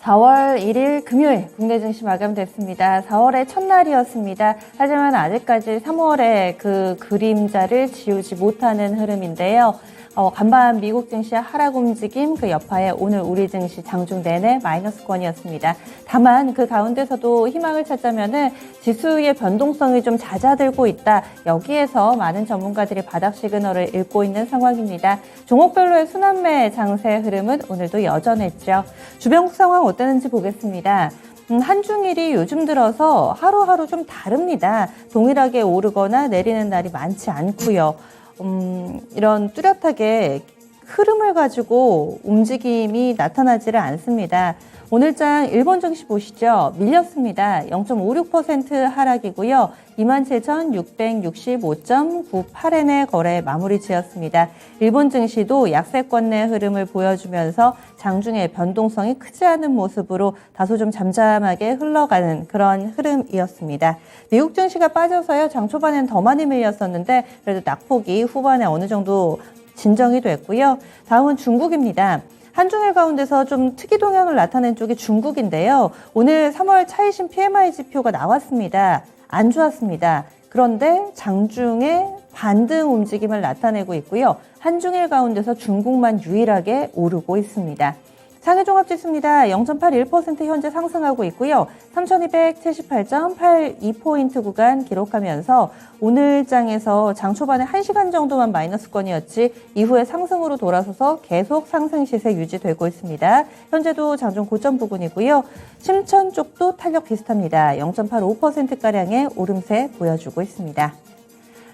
4월 1일 금요일 국내 증시 마감됐습니다. 4월의 첫날이었습니다. 하지만 아직까지 3월의 그 그림자를 지우지 못하는 흐름인데요. 간밤 미국 증시의 하락 움직임 그 여파에 오늘 우리 증시 장중 내내 마이너스권이었습니다. 다만 그 가운데서도 희망을 찾자면은 지수의 변동성이 좀 잦아들고 있다. 여기에서 많은 전문가들이 바닥 시그널을 읽고 있는 상황입니다. 종목별로의 순환매 장세 흐름은 오늘도 여전했죠. 주변국 상황 어땠는지 보겠습니다. 한중일이 요즘 들어서 하루하루 좀 다릅니다. 동일하게 오르거나 내리는 날이 많지 않고요. 이런 뚜렷하게 흐름을 가지고 움직임이 나타나지를 않습니다. 오늘장 일본 증시 보시죠. 밀렸습니다. 0.56% 하락이고요. 27,665.98엔의 거래 마무리 지었습니다. 일본 증시도 약세권 내 흐름을 보여주면서 장중에 변동성이 크지 않은 모습으로 다소 좀 잠잠하게 흘러가는 그런 흐름이었습니다. 미국 증시가 빠져서요. 장 초반엔 더 많이 밀렸었는데 그래도 낙폭이 후반에 어느 정도 진정이 됐고요. 다음은 중국입니다. 한중일 가운데서 좀 특이 동향을 나타낸 쪽이 중국인데요. 오늘 3월 차이신 PMI 지표가 나왔습니다. 안 좋았습니다. 그런데 장중에 반등 움직임을 나타내고 있고요. 한중일 가운데서 중국만 유일하게 오르고 있습니다. 상해종합지수입니다. 0.81% 현재 상승하고 있고요. 3,278.82포인트 구간 기록하면서 오늘 장에서 장 초반에 1시간 정도만 마이너스권이었지 이후에 상승으로 돌아서서 계속 상승 시세 유지되고 있습니다. 현재도 장중 고점 부근이고요. 심천 쪽도 탄력 비슷합니다. 0.85%가량의 오름세 보여주고 있습니다.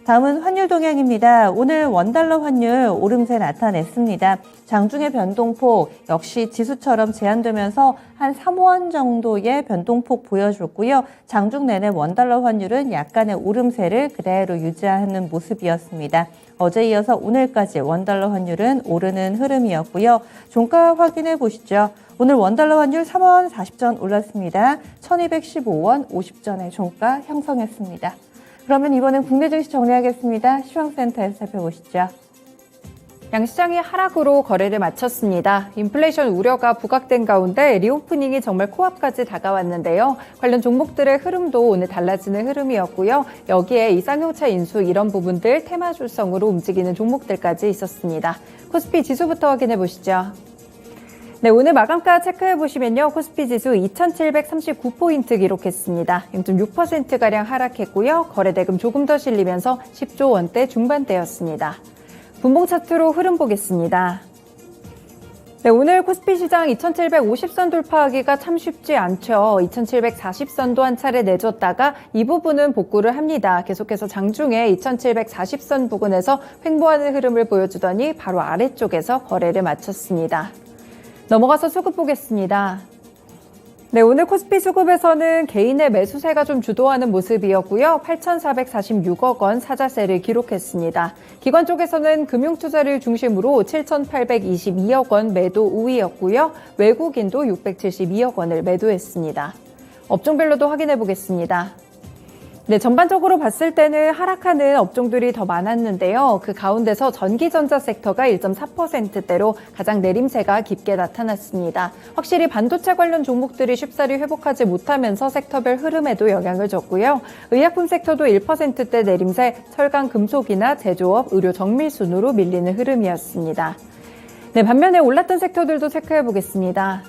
다음은 환율 동향입니다. 오늘 원달러 환율 오름세 나타냈습니다. 장중의 변동폭 역시 지수처럼 제한되면서 한 3원 정도의 변동폭 보여줬고요. 장중 내내 원달러 환율은 약간의 오름세를 그대로 유지하는 모습이었습니다. 어제 이어서 오늘까지 원달러 환율은 오르는 흐름이었고요. 종가 확인해 보시죠. 오늘 원달러 환율 3원 40전 올랐습니다. 1215원 50전의 종가 형성했습니다. 그러면 이번엔 국내 증시 정리하겠습니다. 시황센터에서 살펴보시죠. 양시장이 하락으로 거래를 마쳤습니다. 인플레이션 우려가 부각된 가운데 리오프닝이 정말 코앞까지 다가왔는데요. 관련 종목들의 흐름도 오늘 달라지는 흐름이었고요. 여기에 이상용차 인수 이런 부분들 테마주성으로 움직이는 종목들까지 있었습니다. 코스피 지수부터 확인해 보시죠. 네, 오늘 마감가 체크해 보시면요. 코스피 지수 2,739포인트 기록했습니다. 0.6%가량 하락했고요. 거래대금 조금 더 실리면서 10조 원대 중반대였습니다. 분봉 차트로 흐름 보겠습니다. 네, 오늘 코스피 시장 2,750선 돌파하기가 참 쉽지 않죠. 2,740선도 한 차례 내줬다가 이 부분은 복구를 합니다. 계속해서 장중에 2,740선 부근에서 횡보하는 흐름을 보여주더니 바로 아래쪽에서 거래를 마쳤습니다. 넘어가서 수급 보겠습니다. 네, 오늘 코스피 수급에서는 개인의 매수세가 좀 주도하는 모습이었고요. 8,446억 원 사자세를 기록했습니다. 기관 쪽에서는 금융투자를 중심으로 7,822억 원 매도 우위였고요. 외국인도 672억 원을 매도했습니다. 업종별로도 확인해 보겠습니다. 네, 전반적으로 봤을 때는 하락하는 업종들이 더 많았는데요. 그 가운데서 전기전자 섹터가 1.4%대로 가장 내림세가 깊게 나타났습니다. 확실히 반도체 관련 종목들이 쉽사리 회복하지 못하면서 섹터별 흐름에도 영향을 줬고요. 의약품 섹터도 1%대 내림세, 철강, 금속이나 제조업, 의료, 정밀 순으로 밀리는 흐름이었습니다. 네, 반면에 올랐던 섹터들도 체크해 보겠습니다.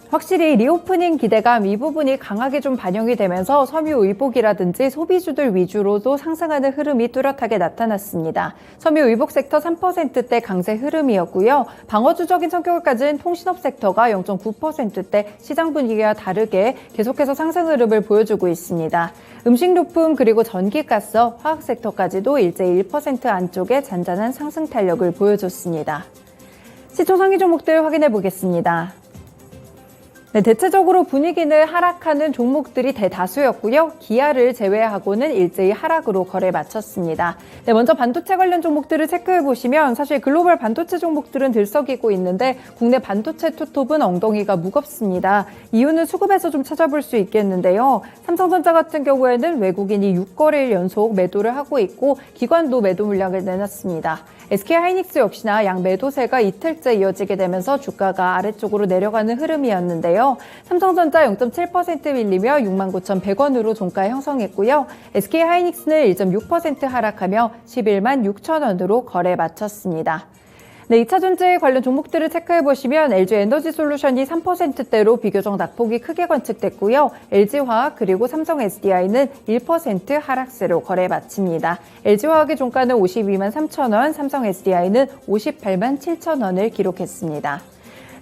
확실히 리오프닝 기대감 이 부분이 강하게 좀 반영이 되면서 섬유의복이라든지 소비주들 위주로도 상승하는 흐름이 뚜렷하게 나타났습니다. 섬유의복 섹터 3%대 강세 흐름이었고요. 방어주적인 성격을 가진 통신업 섹터가 0.9%대 시장 분위기와 다르게 계속해서 상승 흐름을 보여주고 있습니다. 음식료품 그리고 전기가스, 화학 섹터까지도 일제히 1% 안쪽에 잔잔한 상승 탄력을 보여줬습니다. 시초 상위 종목들 확인해 보겠습니다. 네, 대체적으로 분위기는 하락하는 종목들이 대다수였고요. 기아를 제외하고는 일제히 하락으로 거래 마쳤습니다. 네, 먼저 반도체 관련 종목들을 체크해 보시면 사실 글로벌 반도체 종목들은 들썩이고 있는데 국내 반도체 투톱은 엉덩이가 무겁습니다. 이유는 수급에서 좀 찾아볼 수 있겠는데요. 삼성전자 같은 경우에는 외국인이 6거래일 연속 매도를 하고 있고 기관도 매도 물량을 내놨습니다. SK하이닉스 역시나 양 매도세가 이틀째 이어지게 되면서 주가가 아래쪽으로 내려가는 흐름이었는데요. 있는데요. 삼성전자 0.7% 밀리며 69,100원으로 종가 형성했고요. SK하이닉스는 1.6% 하락하며 11만 6천원으로 거래 마쳤습니다. 네, 2차전지 관련 종목들을 체크해보시면 LG에너지솔루션이 3%대로 비교적 낙폭이 크게 관측됐고요. LG화학 그리고 삼성 SDI는 1% 하락세로 거래 마칩니다. LG화학의 종가는 52만 3천원, 삼성 SDI는 58만 7천원을 기록했습니다.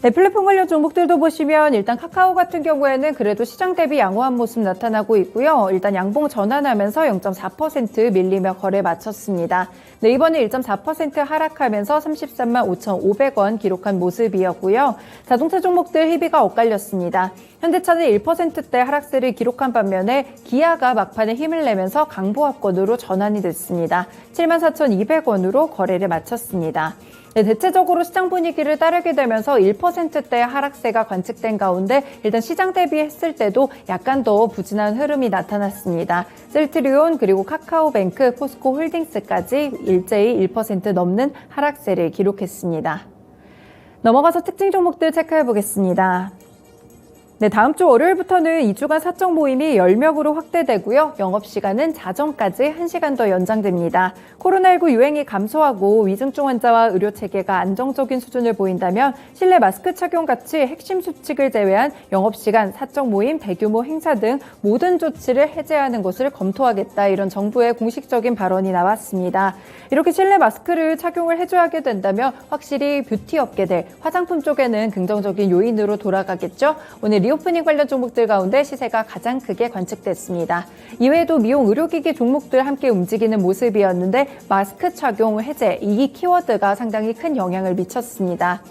네, 플랫폼 관련 종목들도 보시면 일단 카카오 같은 경우에는 그래도 시장 대비 양호한 모습 나타나고 있고요. 일단 양봉 전환하면서 0.4% 밀리며 거래 마쳤습니다. 네이버는 1.4% 하락하면서 33만 5,500원 기록한 모습이었고요. 자동차 종목들 희비가 엇갈렸습니다. 현대차는 1%대 하락세를 기록한 반면에 기아가 막판에 힘을 내면서 강보합권으로 전환이 됐습니다. 74,200원으로 거래를 마쳤습니다. 네, 대체적으로 시장 분위기를 따르게 되면서 1%대 하락세가 관측된 가운데 일단 시장 대비했을 때도 약간 더 부진한 흐름이 나타났습니다. 셀트리온 그리고 카카오뱅크, 포스코홀딩스까지 일제히 1% 넘는 하락세를 기록했습니다. 넘어가서 특징 종목들 체크해 보겠습니다. 네, 다음 주 월요일부터는 2주간 사적 모임이 10명으로 확대되고요. 영업시간은 자정까지 1시간 더 연장됩니다. 코로나19 유행이 감소하고 위중증 환자와 의료체계가 안정적인 수준을 보인다면 실내 마스크 착용 같이 핵심 수칙을 제외한 영업시간, 사적 모임, 대규모 행사 등 모든 조치를 해제하는 것을 검토하겠다, 이런 정부의 공식적인 발언이 나왔습니다. 이렇게 실내 마스크를 착용을 해줘야 된다면 확실히 뷰티 업계들, 화장품 쪽에는 긍정적인 요인으로 돌아가겠죠. 오늘 리오프닝 관련 종목들 가운데 시세가 가장 크게 관측됐습니다. 이외에도 미용 의료기기 종목들 함께 움직이는 모습이었는데 마스크 착용 해제, 이 키워드가 상당히 큰 영향을 미쳤습니다.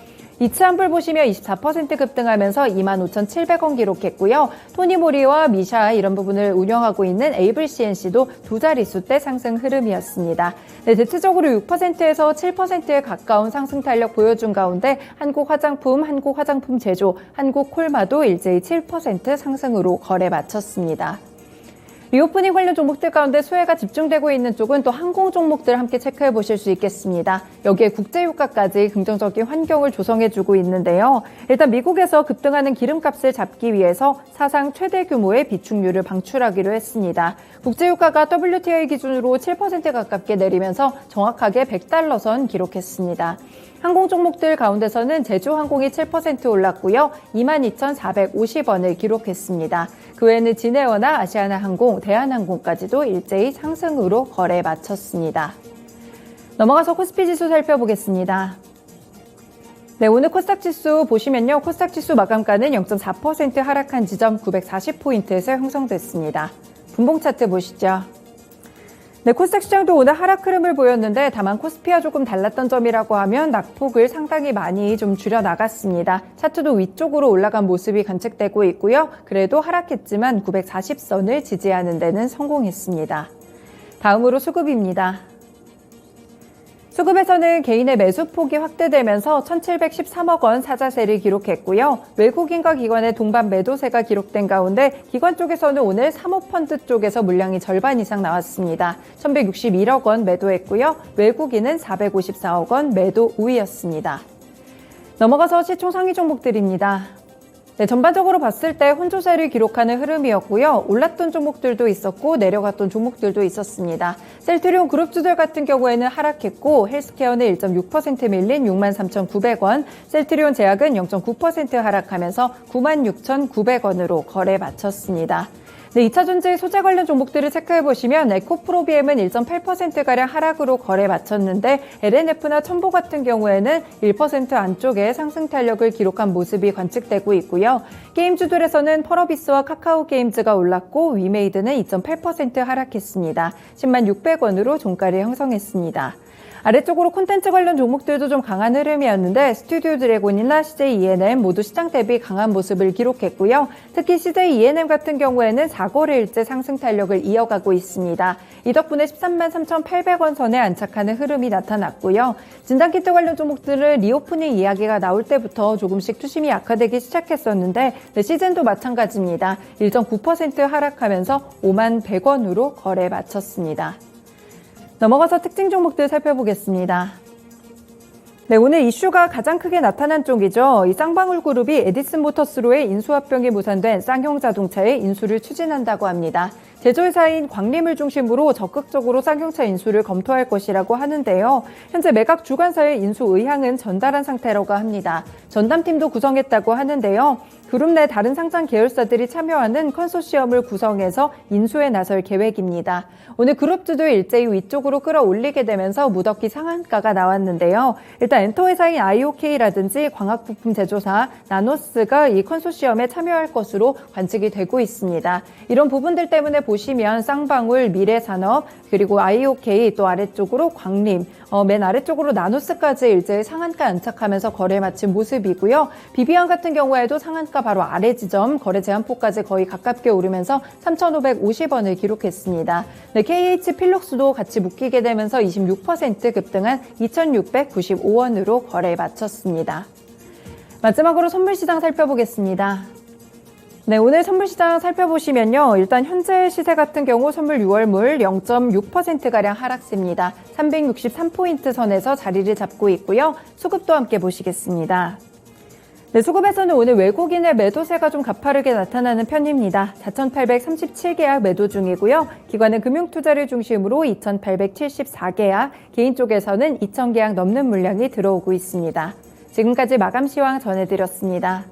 이츠한불 보시면 24% 급등하면서 25,700원 기록했고요. 토니모리와 미샤 이런 부분을 운영하고 있는 에이블 CNC도 두 자릿수대 상승 흐름이었습니다. 네, 대체적으로 6%에서 7%에 가까운 상승 탄력 보여준 가운데 한국화장품, 한국화장품제조, 한국콜마도 일제히 7% 상승으로 거래 마쳤습니다. 리오프닝 관련 종목들 가운데 수혜가 집중되고 있는 쪽은 또 항공 종목들 함께 체크해 보실 수 있겠습니다. 여기에 국제유가까지 긍정적인 환경을 조성해주고 있는데요. 일단 미국에서 급등하는 기름값을 잡기 위해서 사상 최대 규모의 비축유를 방출하기로 했습니다. 국제유가가 WTI 기준으로 7% 가깝게 내리면서 정확하게 100달러 선 기록했습니다. 항공 종목들 가운데서는 제주항공이 7% 올랐고요. 22,450원을 기록했습니다. 그 외에는 진에어나 아시아나항공, 대한항공까지도 일제히 상승으로 거래 마쳤습니다. 넘어가서 코스피 지수 살펴보겠습니다. 네, 오늘 코스닥 지수 보시면요. 코스닥 지수 마감가는 0.4% 하락한 지점 940포인트에서 형성됐습니다. 분봉 차트 보시죠. 네, 코스닥 시장도 오늘 하락 흐름을 보였는데 다만 코스피와 조금 달랐던 점이라고 하면 낙폭을 상당히 많이 좀 줄여 나갔습니다. 차트도 위쪽으로 올라간 모습이 관측되고 있고요. 그래도 하락했지만 940선을 지지하는 데는 성공했습니다. 다음으로 수급입니다. 수급에서는 개인의 매수 폭이 확대되면서 1,713억 원 사자세를 기록했고요. 외국인과 기관의 동반 매도세가 기록된 가운데 기관 쪽에서는 오늘 사모펀드 쪽에서 물량이 절반 이상 나왔습니다. 1,161억 원 매도했고요. 외국인은 454억 원 매도 우위였습니다. 넘어가서 시총 상위 종목들입니다. 네, 전반적으로 봤을 때 혼조세를 기록하는 흐름이었고요. 올랐던 종목들도 있었고 내려갔던 종목들도 있었습니다. 셀트리온 그룹주들 같은 경우에는 하락했고 헬스케어는 1.6% 밀린 63,900원, 셀트리온 제약은 0.9% 하락하면서 96,900원으로 거래 마쳤습니다. 네, 2차전지 소재 관련 종목들을 체크해보시면 에코프로비엠은 1.8%가량 하락으로 거래 마쳤는데 LNF나 첨보 같은 경우에는 1% 안쪽에 상승 탄력을 기록한 모습이 관측되고 있고요. 게임주들에서는 펄어비스와 카카오게임즈가 올랐고 위메이드는 2.8% 하락했습니다. 10만 600원으로 종가를 형성했습니다. 아래쪽으로 콘텐츠 관련 종목들도 좀 강한 흐름이었는데 스튜디오 드래곤이나 CJ ENM 모두 시장 대비 강한 모습을 기록했고요. 특히 CJ ENM 같은 경우에는 4거래일째 상승 탄력을 이어가고 있습니다. 이 덕분에 13만 3,800원 선에 안착하는 흐름이 나타났고요. 진단키트 관련 종목들은 리오프닝 이야기가 나올 때부터 조금씩 투심이 약화되기 시작했었는데 시즌도 마찬가지입니다. 1.9% 하락하면서 5만 100원으로 거래 마쳤습니다. 넘어가서 특징 종목들 살펴보겠습니다. 네, 오늘 이슈가 가장 크게 나타난 쪽이죠. 이 쌍방울 그룹이 에디슨 모터스로의 인수합병이 무산된 쌍용 자동차의 인수를 추진한다고 합니다. 제조회사인 광림을 중심으로 적극적으로 쌍용차 인수를 검토할 것이라고 하는데요. 현재 매각 주관사의 인수 의향은 전달한 상태라고 합니다. 전담팀도 구성했다고 하는데요. 그룹 내 다른 상장 계열사들이 참여하는 컨소시엄을 구성해서 인수에 나설 계획입니다. 오늘 그룹주도 일제히 위쪽으로 끌어올리게 되면서 무더기 상한가가 나왔는데요. 일단 엔터 회사인 IOK라든지 광학부품 제조사 나노스가 이 컨소시엄에 참여할 것으로 관측이 되고 있습니다. 이런 부분들 때문에 보시면 쌍방울, 미래산업, 그리고 IOK 또 아래쪽으로 광림, 맨 아래쪽으로 나노스까지 일제히 상한가 안착하면서 거래 마친 모습이고요. 비비안 같은 경우에도 상한가 바로 아래 지점 거래 제한폭까지 거의 가깝게 오르면서 3,550원을 기록했습니다. 네, KH 필록스도 같이 묶이게 되면서 26% 급등한 2,695원으로 거래에 마쳤습니다. 마지막으로 선물시장 살펴보겠습니다. 네, 오늘 선물시장 살펴보시면요. 일단 현재 시세 같은 경우 선물 6월물 0.6%가량 하락세입니다. 363포인트 선에서 자리를 잡고 있고요. 수급도 함께 보시겠습니다. 네, 수급에서는 오늘 외국인의 매도세가 좀 가파르게 나타나는 편입니다. 4,837계약 매도 중이고요. 기관은 금융투자를 중심으로 2,874계약, 개인 쪽에서는 2,000계약 넘는 물량이 들어오고 있습니다. 지금까지 마감 시황 전해드렸습니다.